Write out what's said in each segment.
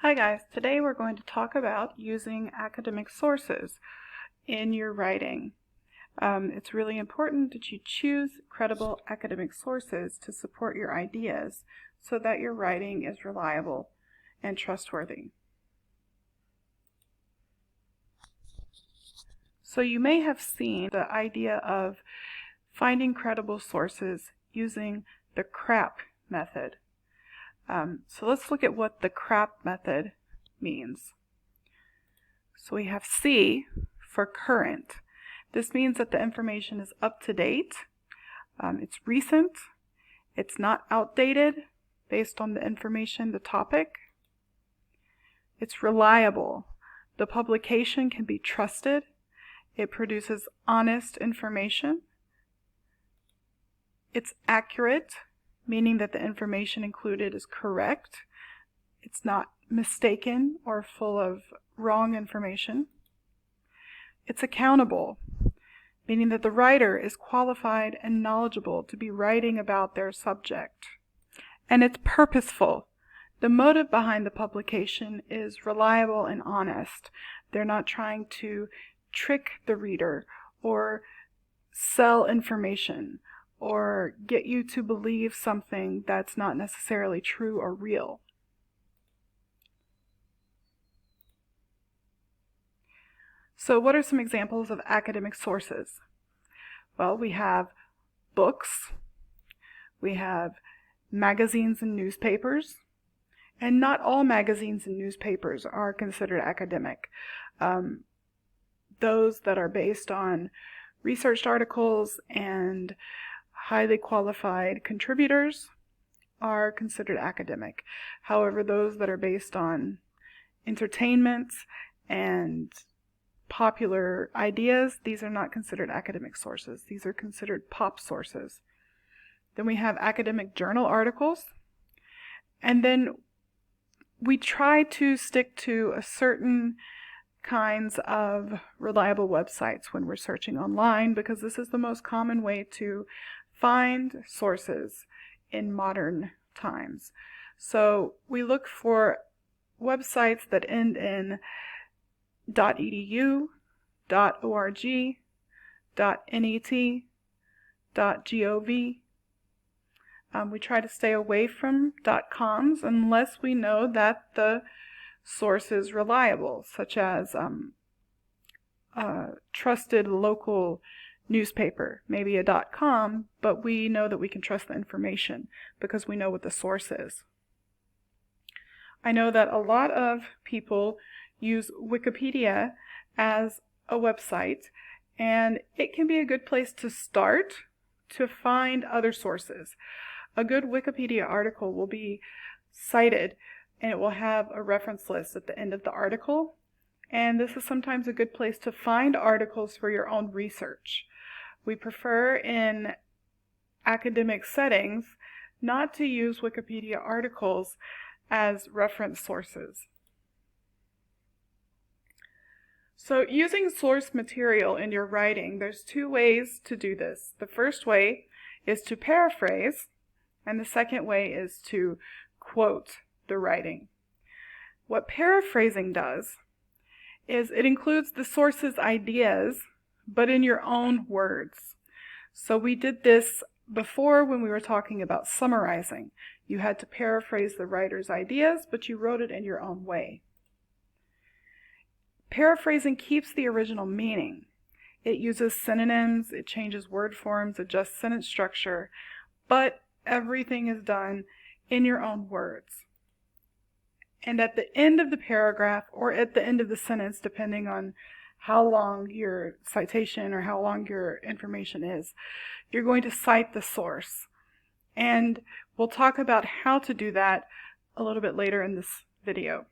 Hi guys, today we're going to talk about using academic sources in your writing. It's really important that you choose credible academic sources to support your ideas so that your writing is reliable and trustworthy. So you may have seen the idea of finding credible sources using the CRAAP method. So let's look at what the CRAAP method means. So we have C for current. This means that the information is up to date, it's recent, it's not outdated based on the information, the topic. It's reliable. The publication can be trusted. It produces honest information. It's accurate, meaning that the information included is correct. It's not mistaken or full of wrong information. It's accountable, meaning that the writer is qualified and knowledgeable to be writing about their subject. And it's purposeful. The motive behind the publication is reliable and honest. They're not trying to trick the reader or sell information or get you to believe something that's not necessarily true or real. So what are some examples of academic sources? Well, we have books, we have magazines and newspapers, and not all magazines and newspapers are considered academic. Those that are based on researched articles and highly qualified contributors are considered academic. However, those that are based on entertainment and popular ideas, these are not considered academic sources. These are considered pop sources. Then we have academic journal articles, and then we try to stick to a certain kinds of reliable websites when we're searching online, because this is the most common way to find sources in modern times. So we look for websites that end in .edu, .org, .net, .gov. We try to stay away from .coms unless we know that the source is reliable, such as a trusted local newspaper, maybe a .com, but we know that we can trust the information because we know what the source is. I know that a lot of people use Wikipedia as a website, and it can be a good place to start to find other sources. A good Wikipedia article will be cited, and it will have a reference list at the end of the article, and this is sometimes a good place to find articles for your own research. We prefer in academic settings not to use Wikipedia articles as reference sources. So using source material in your writing, there's two ways to do this. The first way is to paraphrase, and the second way is to quote the writing. What paraphrasing does is it includes the source's ideas, but in your own words. So we did this before when we were talking about summarizing. You had to paraphrase the writer's ideas, but you wrote it in your own way. Paraphrasing keeps the original meaning. It uses synonyms, it changes word forms, adjusts sentence structure, but everything is done in your own words. And at the end of the paragraph, or at the end of the sentence, depending on how long your citation or how long your information is, you're going to cite the source. And we'll talk about how to do that a little bit later in this video.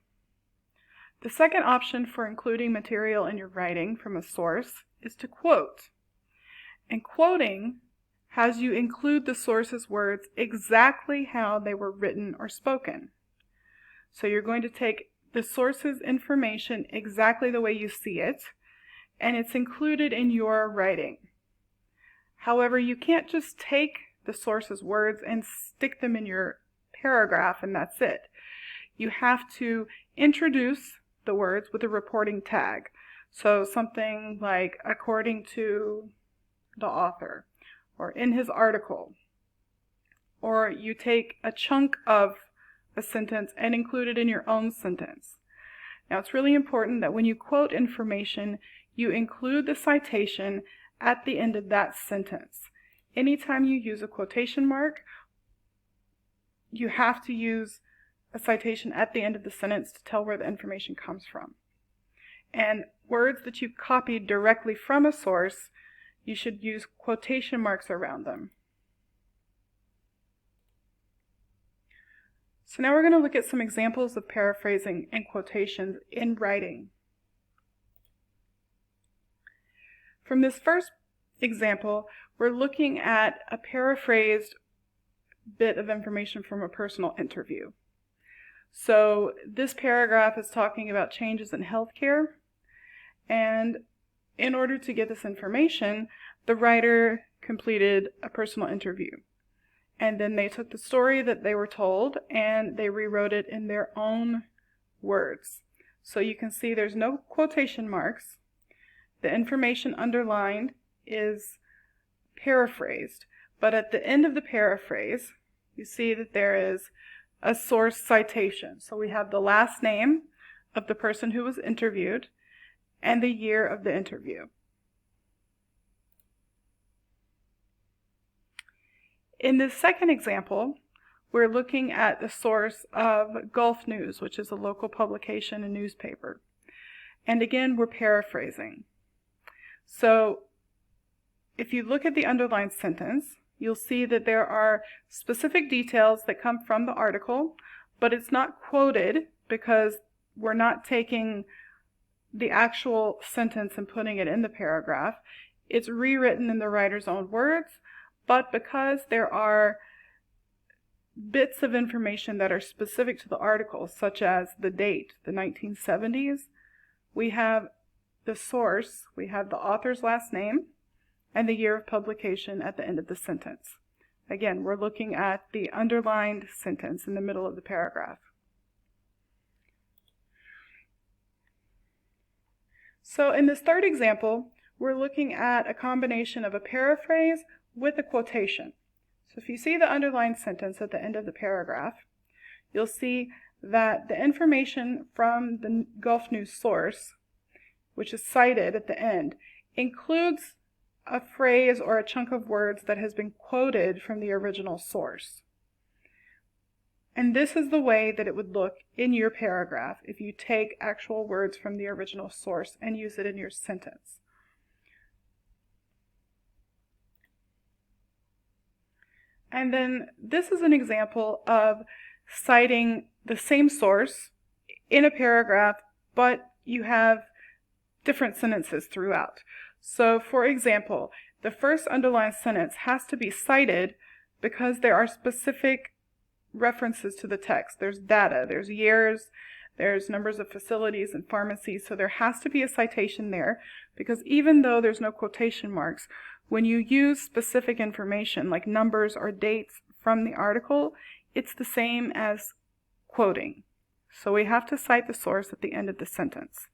The second option for including material in your writing from a source is to quote. And quoting has you include the source's words exactly how they were written or spoken. So you're going to take the source's information exactly the way you see it, and it's included in your writing. However, you can't just take the source's words and stick them in your paragraph and that's it. you have to introduce the words with a reporting tag. So something like according to the author, or in his article, or you take a chunk of a sentence and include it in your own sentence. Now it's really important that when you quote information, you include the citation at the end of that sentence. Anytime you use a quotation mark, you have to use a citation at the end of the sentence to tell where the information comes from. And words that you've copied directly from a source, you should use quotation marks around them. So now we're going to look at some examples of paraphrasing and quotations in writing. From this first example, we're looking at a paraphrased bit of information from a personal interview. So this paragraph is talking about changes in healthcare, and in order to get this information, the writer completed a personal interview. And then they took the story that they were told and they rewrote it in their own words. So you can see there's no quotation marks. The information underlined is paraphrased, but at the end of the paraphrase, you see that there is a source citation. So we have the last name of the person who was interviewed and the year of the interview. In this second example, we're looking at the source of Gulf News, which is a local publication and newspaper. And again, we're paraphrasing. So if you look at the underlined sentence, you'll see that there are specific details that come from the article, but it's not quoted because we're not taking the actual sentence and putting it in the paragraph. It's rewritten in the writer's own words, but because there are bits of information that are specific to the article, such as the date, the 1970s, we have the source, we have the author's last name, and the year of publication at the end of the sentence. Again, we're looking at the underlined sentence in the middle of the paragraph. So in this third example, we're looking at a combination of a paraphrase with a quotation. So if you see the underlined sentence at the end of the paragraph, you'll see that the information from the Gulf News source, which is cited at the end, includes a phrase or a chunk of words that has been quoted from the original source. And this is the way that it would look in your paragraph if you take actual words from the original source and use it in your sentence. And then this is an example of citing the same source in a paragraph, but you have different sentences throughout. So for example, the first underlined sentence has to be cited because there are specific references to the text. There's data, there's years, there's numbers of facilities and pharmacies, so there has to be a citation there, because even though there's no quotation marks, when you use specific information like numbers or dates from the article, it's the same as quoting. So we have to cite the source at the end of the sentence.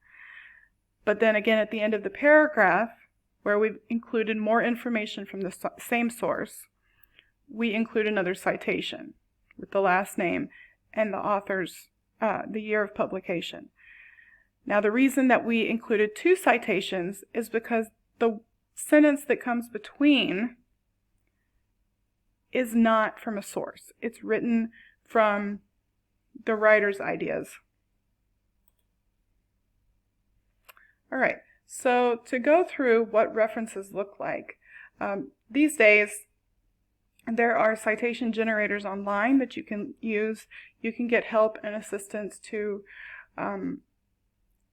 But then again, at the end of the paragraph, where we've included more information from the same source, we include another citation with the last name and the author's, the year of publication. Now the reason that we included two citations is because the sentence that comes between is not from a source. It's written from the writer's ideas. All right, so to go through what references look like, these days there are citation generators online that you can use. You can get help and assistance to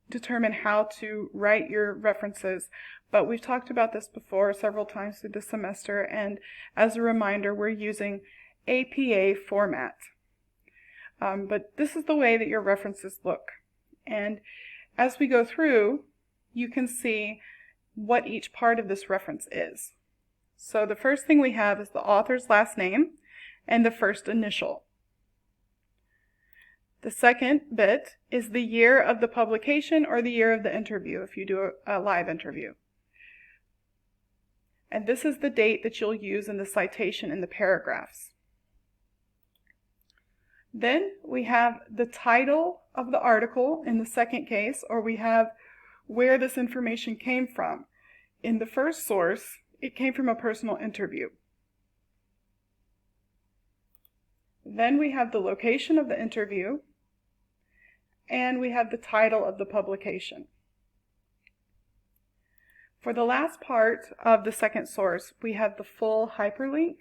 determine how to write your references. But we've talked about this before several times through the semester, and as a reminder, we're using APA format. But this is the way that your references look. And as we go through, you can see what each part of this reference is. So the first thing we have is the author's last name and the first initial. The second bit is the year of the publication or the year of the interview if you do a live interview. And this is the date that you'll use in the citation in the paragraphs. Then we have the title of the article in the second case, or we have where this information came from. In the first source, it came from a personal interview. Then we have the location of the interview, and we have the title of the publication. For the last part of the second source, we have the full hyperlink,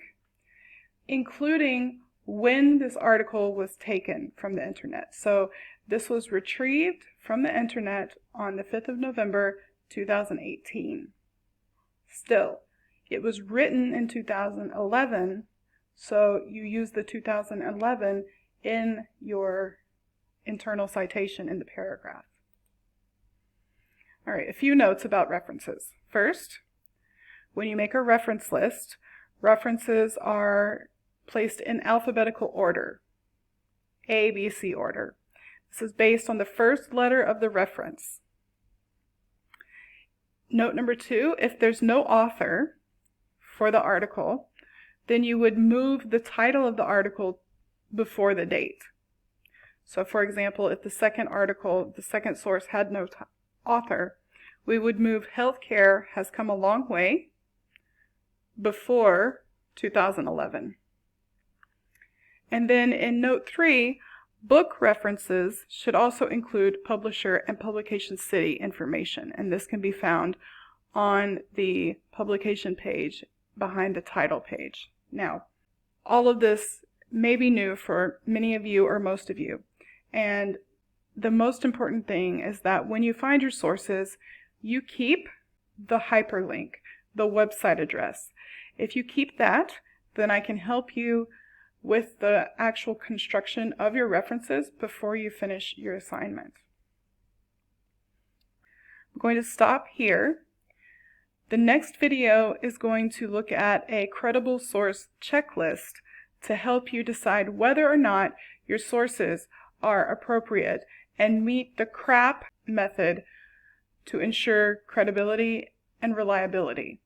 including when this article was taken from the internet. So this was retrieved from the internet on the 5th of November, 2018. Still, it was written in 2011, so you use the 2011 in your internal citation in the paragraph. All right, a few notes about references. First, when you make a reference list, references are placed in alphabetical order, A, B, C order. This is based on the first letter of the reference. Note number 2, if there's no author for the article, then you would move the title of the article before the date. So for example, if the second article, the second source had no author, we would move healthcare has come a long way before 2011. And then in note 3, book references should also include publisher and publication city information, and this can be found on the publication page behind the title page. Now, all of this may be new for many of you or most of you, and the most important thing is that when you find your sources, you keep the hyperlink, the website address. If you keep that, then I can help you with the actual construction of your references before you finish your assignment. I'm going to stop here. The next video is going to look at a credible source checklist to help you decide whether or not your sources are appropriate and meet the CRAAP method to ensure credibility and reliability.